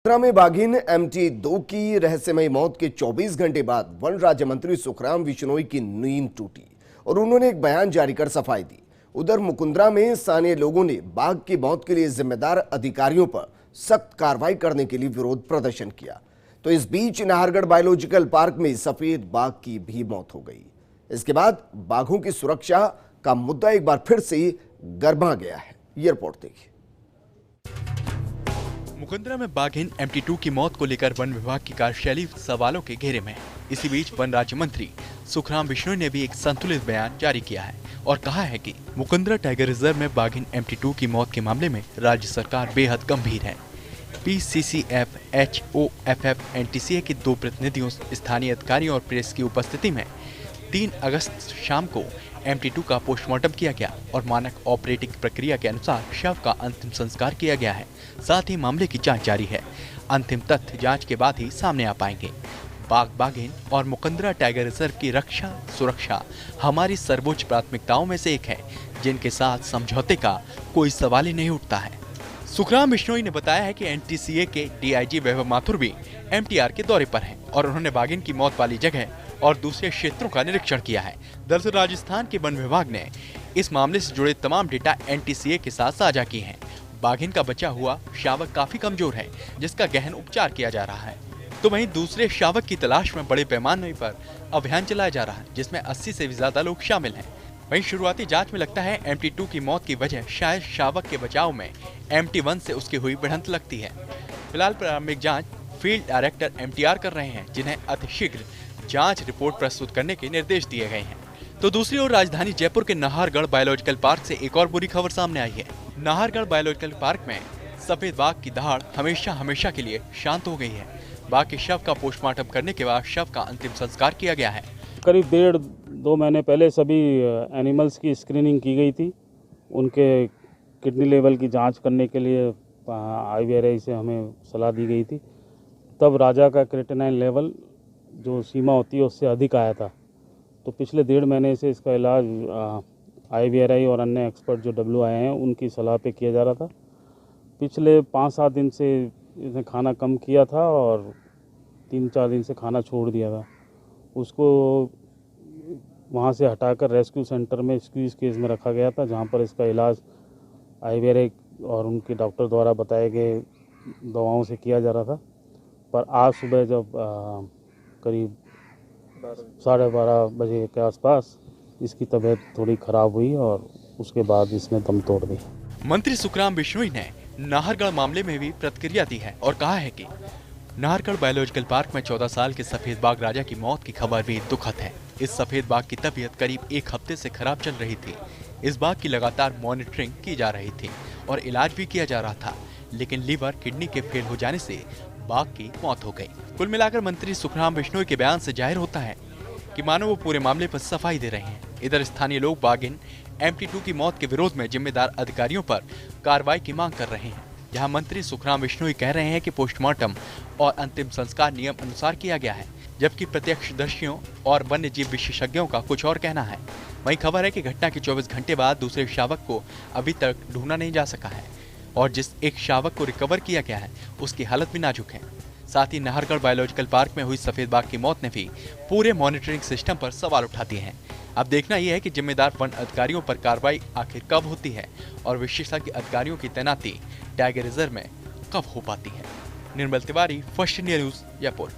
मुंद्रा में बाघिन MT2 की रहस्यमयी मौत के 24 घंटे बाद वन राज्य मंत्री सुखराम बिश्नोई की नींद टूटी और उन्होंने एक बयान जारी कर सफाई दी। उधर मुकुंदरा में स्थानीय लोगों ने बाघ की मौत के लिए जिम्मेदार अधिकारियों पर सख्त कार्रवाई करने के लिए विरोध प्रदर्शन किया। तो इस बीच नाहरगढ़ बायोलॉजिकल पार्क में सफेद बाघ की भी मौत हो गई। इसके बाद बाघों की सुरक्षा का मुद्दा एक बार फिर से गरमा गया है। ये रिपोर्ट देखिए। मुकुंदरा में बाघिन MT2 की मौत को लेकर वन विभाग की कार्यशैली सवालों के घेरे में है। इसी बीच वन राज्य मंत्री सुखराम बिश्नोई ने भी एक संतुलित बयान जारी किया है और कहा है कि मुकुंदरा टाइगर रिजर्व में बाघिन MT2 की मौत के मामले में राज्य सरकार बेहद गंभीर है। PCCF, HOFF, NTCA के 2 प्रतिनिधियों, स्थानीय अधिकारियों और प्रेस की उपस्थिति में 3 अगस्त शाम को MT2 का पोस्टमार्टम किया गया और मानक ऑपरेटिंग प्रक्रिया के अनुसार शव का अंतिम संस्कार किया गया है। साथ ही मामले की जांच जारी है। अंतिम तथ्य जांच के बाद ही सामने आ पाएंगे। बाघ, बाघिन और मुकुंदरा टाइगर रिजर्व की रक्षा सुरक्षा हमारी सर्वोच्च प्राथमिकताओं में से एक है, जिनके साथ समझौते का कोई सवाल ही नहीं उठता है। सुखराम बिश्नोई ने बताया है कि NTCA के DIG वैभव माथुर भी MTR के दौरे पर हैं और उन्होंने बाघिन की मौत वाली जगह और दूसरे क्षेत्रों का निरीक्षण किया है। दरअसल राजस्थान के वन विभाग ने इस मामले से जुड़े तमाम डेटा NTCA के साथ साझा किए हैं। बाघिन का बचा हुआ शावक काफी कमजोर है, जिसका गहन उपचार किया जा रहा है। तो वहीं दूसरे शावक की तलाश में बड़े पैमाने पर अभियान चलाया जा रहा है, जिसमें 80 से भी ज्यादा लोग शामिल हैं। वहीं शुरुआती जांच में लगता है MT2 की मौत की वजह शायद शावक के बचाव में MT1 से उसकी हुई भिड़ंत लगती है। फिलहाल प्रारंभिक जांच फील्ड डायरेक्टर MTR कर रहे हैं, जिन्हें अतिशीघ्र जांच रिपोर्ट प्रस्तुत करने के निर्देश दिए गए हैं। तो दूसरी ओर राजधानी जयपुर के नाहरगढ़ बायोलॉजिकल पार्क से एक और बुरी खबर सामने आई है। नाहरगढ़ बायोलॉजिकल पार्क में सफेद बाघ की दहाड़ हमेशा के लिए शांत हो गई है। बाघ के शव का पोस्टमार्टम करने के बाद शव का अंतिम संस्कार किया गया है। करीब 1.5-2 महीने पहले सभी एनिमल्स की स्क्रीनिंग की गई थी। उनके किडनी लेवल की जांच करने के लिए IVRI से हमें सलाह दी गई थी। तब राजा का क्रेटिनाइन लेवल जो सीमा होती है उससे अधिक आया था। तो पिछले 1.5 महीने से इसका इलाज IVRI और अन्य एक्सपर्ट जो WI हैं उनकी सलाह पे किया जा रहा था। पिछले 5-7 दिन से इसने खाना कम किया था और 3-4 दिन से खाना छोड़ दिया था। उसको वहाँ से हटाकर रेस्क्यू सेंटर में स्क्वीज केस में रखा गया था, जहाँ पर इसका इलाज IVRI और उनके डॉक्टर द्वारा बताए गए दवाओं से किया जा रहा था। पर आज सुबह जब करीब 12:30 बजे के आसपास इसकी तबीयत थोड़ी खराब हुई और उसके बाद इसने दम तोड़ दी। मंत्री सुखराम बिश्नोई ने नाहरगढ़ मामले में भी प्रतिक्रिया दी है और कहा है कि नाहरगढ़ बायोलॉजिकल पार्क में 14 साल के सफेद बाघ राजा की मौत की खबर भी दुखद है। इस सफेद बाघ की तबीयत करीब 1 हफ्ते से खराब चल रही थी। इस बाघ की लगातार मॉनिटरिंग की जा रही थी और इलाज भी किया जा रहा था, लेकिन लीवर किडनी के फेल हो जाने से बाघ की मौत हो गई। कुल मिलाकर मंत्री सुखराम बिश्नोई के बयान से जाहिर होता है कि मानो वो पूरे मामले पर सफाई दे रहे हैं। इधर स्थानीय लोग बाघिन MT2 की मौत के विरोध में जिम्मेदार अधिकारियों पर कार्रवाई की मांग कर रहे हैं। जहां मंत्री सुखराम बिश्नोई कह रहे हैं कि पोस्टमार्टम और अंतिम संस्कार नियम अनुसार किया गया है, जबकि प्रत्यक्षदर्शियों और वन्य जीव विशेषज्ञों का कुछ और कहना है। वहीं खबर है कि घटना के 24 घंटे बाद दूसरे शावक को अभी तक ढूंढा नहीं जा सका है और जिस एक शावक को रिकवर किया गया है उसकी हालत भी नाजुक है। साथ ही नाहरगढ़ बायोलॉजिकल पार्क में हुई सफेद बाघ की मौत ने भी पूरे मॉनिटरिंग सिस्टम पर सवाल उठा दिए हैं। अब देखना यह है कि जिम्मेदार वन अधिकारियों पर कार्रवाई आखिर कब होती है और विशेषज्ञ अधिकारियों की तैनाती टाइगर रिजर्व में कब हो पाती है। Nirmal Tiwari, first India news, Jaipur.